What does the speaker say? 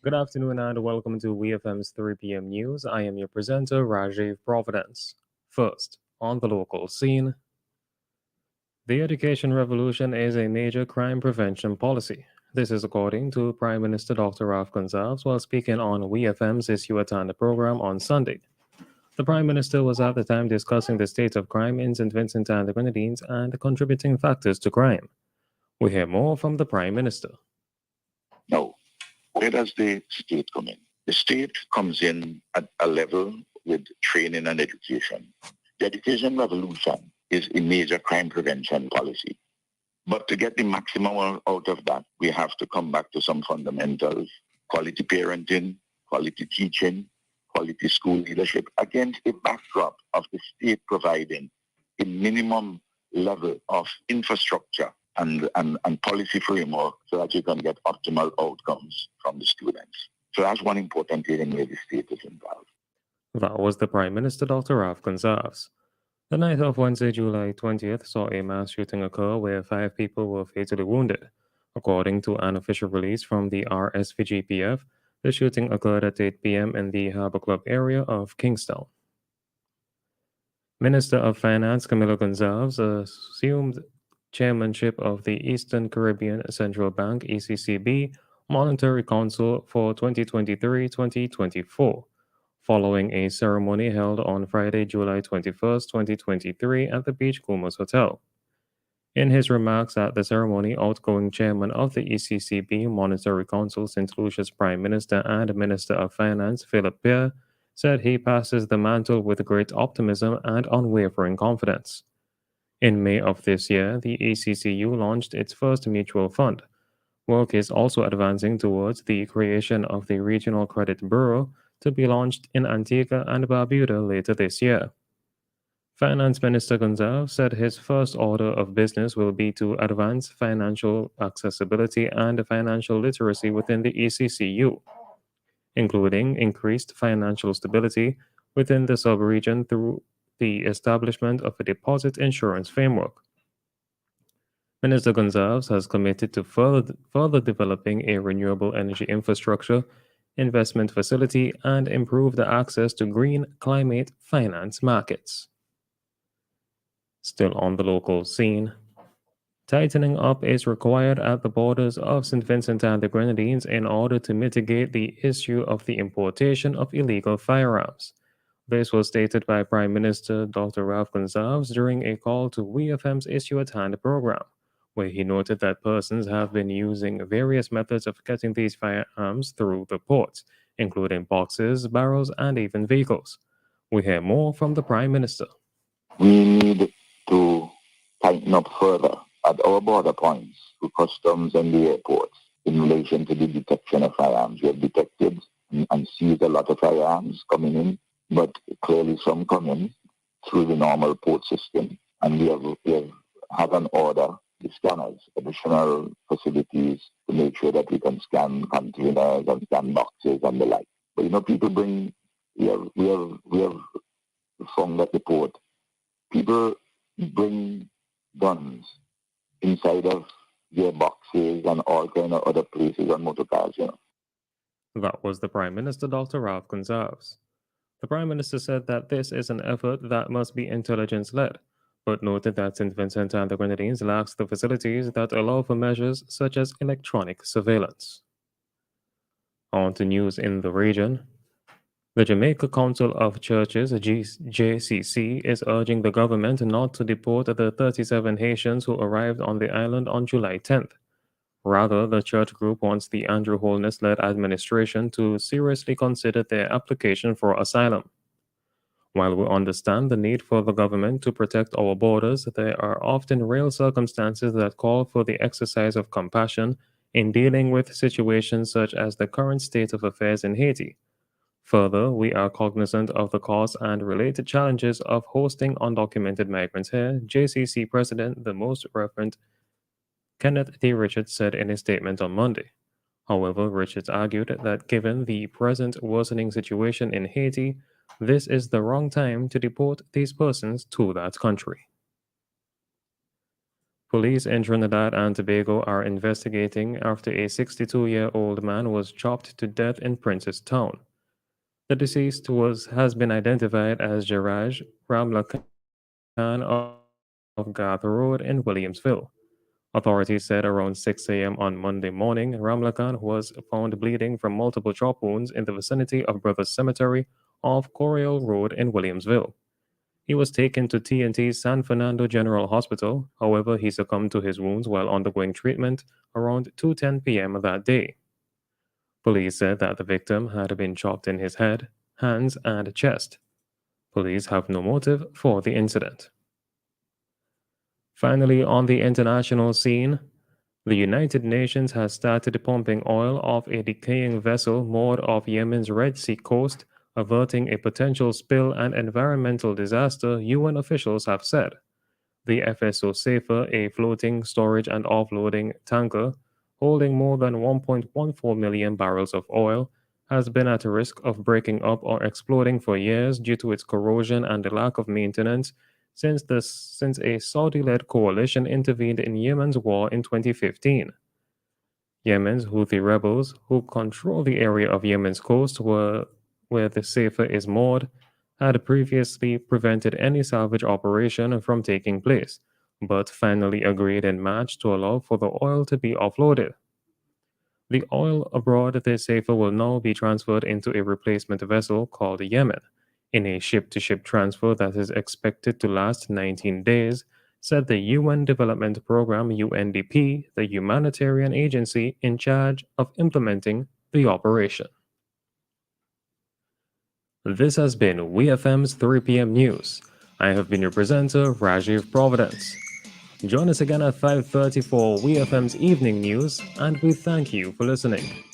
Good afternoon and welcome to WEFM's 3 p.m. news. I am your presenter, Rajiv Providence. First, on the local scene, the education revolution is a major crime prevention policy. This is according to Prime Minister Dr. Ralph Gonsalves while speaking on WEFM's Issue at Hand program on Sunday. The Prime Minister was at the time discussing the state of crime in St. Vincent and the Grenadines and contributing factors to crime. We hear more from the Prime Minister. Now, where does the state come in? The state comes in at a level with training and education. The education revolution is a major crime prevention policy. But to get the maximum out of that, we have to come back to some fundamentals: quality parenting, quality teaching, quality school leadership, against a backdrop of the state providing a minimum level of infrastructure and policy framework so that you can get optimal outcomes from the students. So that's one important area where the state is involved. That was the Prime Minister, Dr. Ralph Gonsalves. The night of Wednesday, July 20th, saw a mass shooting occur where 5 people were fatally wounded. According to an official release from the RSVGPF, the shooting occurred at 8 p.m. in the Harbour Club area of Kingstown. Minister of Finance Camilo Gonzalez assumed chairmanship of the Eastern Caribbean Central Bank ECCB Monetary Council for 2023-2024, following a ceremony held on Friday, July 21st, 2023 at the Beach Coomers Hotel. In his remarks at the ceremony, outgoing chairman of the ECCB Monetary Council, St. Lucia's Prime Minister and Minister of Finance, Philip Pierre, said he passes the mantle with great optimism and unwavering confidence. In May of this year, the ECCU launched its first mutual fund. Work is also advancing towards the creation of the Regional Credit Bureau to be launched in Antigua and Barbuda later this year. Finance Minister Gonzalez said his first order of business will be to advance financial accessibility and financial literacy within the ECCU, including increased financial stability within the sub-region through the establishment of a deposit insurance framework. Minister Gonzalez has committed to further developing a renewable energy infrastructure, investment facility, and improve the access to green climate finance markets. Still on the local scene, tightening up is required at the borders of St. Vincent and the Grenadines in order to mitigate the issue of the importation of illegal firearms. This was stated by Prime Minister Dr. Ralph Gonsalves during a call to WEFM's Issue at Hand program, where he noted that persons have been using various methods of getting these firearms through the ports, including boxes, barrels, and even vehicles. We hear more from the Prime Minister. We need to tighten up further at our border points to customs and the airports in relation to the detection of firearms. We have detected and seized a lot of firearms coming in, but clearly some come in through the normal port system, and we have an order, the scanners, additional facilities to make sure that we can scan containers and scan boxes and the like. But people bring, we have found at the port, people bring guns inside of their boxes and all kind of other places on motor cars. That was the Prime Minister, Dr. Ralph Gonsalves. The Prime Minister said that this is an effort that must be intelligence-led, but noted that St. Vincent and the Grenadines lacks the facilities that allow for measures such as electronic surveillance. On to news in the region. The Jamaica Council of Churches, JCC, is urging the government not to deport the 37 Haitians who arrived on the island on July 10th. Rather, the church group wants the Andrew Holness-led administration to seriously consider their application for asylum. While we understand the need for the government to protect our borders, there are often real circumstances that call for the exercise of compassion in dealing with situations such as the current state of affairs in Haiti. Further, we are cognizant of the costs and related challenges of hosting undocumented migrants here, JCC President, the Most Reverend Kenneth D. Richards said in a statement on Monday. However, Richards argued that given the present worsening situation in Haiti, this is the wrong time to deport these persons to that country. Police in Trinidad and Tobago are investigating after a 62-year-old man was chopped to death in Princestown. The deceased has been identified as Jaraj Ramlakan of Garth Road in Williamsville. Authorities said around 6 a.m. on Monday morning, Ramlakan was found bleeding from multiple chop wounds in the vicinity of Brothers Cemetery off Coriel Road in Williamsville. He was taken to T&T's San Fernando General Hospital. However, he succumbed to his wounds while undergoing treatment around 2:10 p.m. that day. Police said that the victim had been chopped in his head, hands, and chest. Police have no motive for the incident. Finally, on the international scene, the United Nations has started pumping oil off a decaying vessel moored off Yemen's Red Sea coast, averting a potential spill and environmental disaster, UN officials have said. The FSO Safer, a floating storage and offloading tanker holding more than 1.14 million barrels of oil, has been at risk of breaking up or exploding for years due to its corrosion and the lack of maintenance since a Saudi-led coalition intervened in Yemen's war in 2015. Yemen's Houthi rebels, who control the area of Yemen's coast where the Safer is moored, had previously prevented any salvage operation from taking place, but finally agreed in March to allow for the oil to be offloaded. The oil aboard the Safer will now be transferred into a replacement vessel called Yemen, in a ship-to-ship transfer that is expected to last 19 days, said the UN Development Program UNDP, the humanitarian agency in charge of implementing the operation. This has been WEFM's 3 p.m. news. I have been your presenter, Rajiv Providence. Join us again at 5:30 for WEFM's evening news, and we thank you for listening.